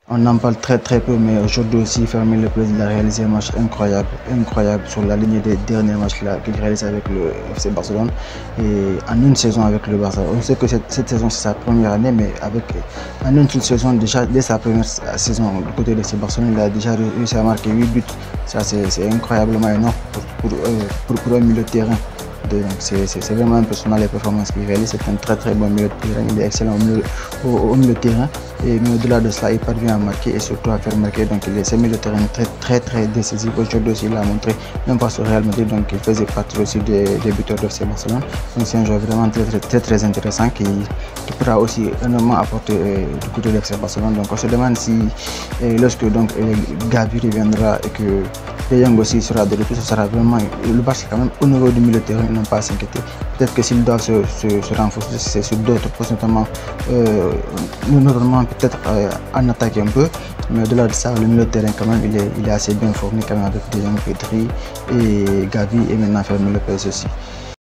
On en parle très peu, mais aujourd'hui aussi, Fermin Lopez il a réalisé un match incroyable sur la ligne des derniers matchs qu'il réalise avec le FC Barcelone et en une saison avec le Barça. On sait que cette saison c'est sa première année, mais en une seule saison, déjà dès sa première saison du côté de FC Barcelone, il a déjà réussi à marquer 8 buts. Ça c'est incroyablement énorme pour un milieu de terrain. C'est vraiment impressionnant les performances qu'il réalise. C'est un très bon milieu de terrain. Il est excellent au milieu de terrain. Mais au-delà de cela, il parvient à marquer et surtout à faire marquer. Donc il est un milieu de terrain très décisif. Aujourd'hui aussi, il a montré, même pas sur Real Madrid, donc il faisait partie aussi des buteurs de FC Barcelone. Donc c'est un joueur vraiment très intéressant qui pourra aussi énormément apporter du côté de FC Barcelone. Donc on se demande si lorsque Gavi reviendra et que De Jong aussi sera de retour, ce sera vraiment le Barça quand même au niveau du milieu de terrain, ils n'ont pas à s'inquiéter. Peut-être que s'ils doivent se renforcer, c'est sur d'autres postes, notamment peut-être en attaque un peu. Mais au-delà de ça, le milieu de terrain quand même, il est assez bien formé quand même avec De Jong, Pedri et Gavi et maintenant Fermin Lopez aussi.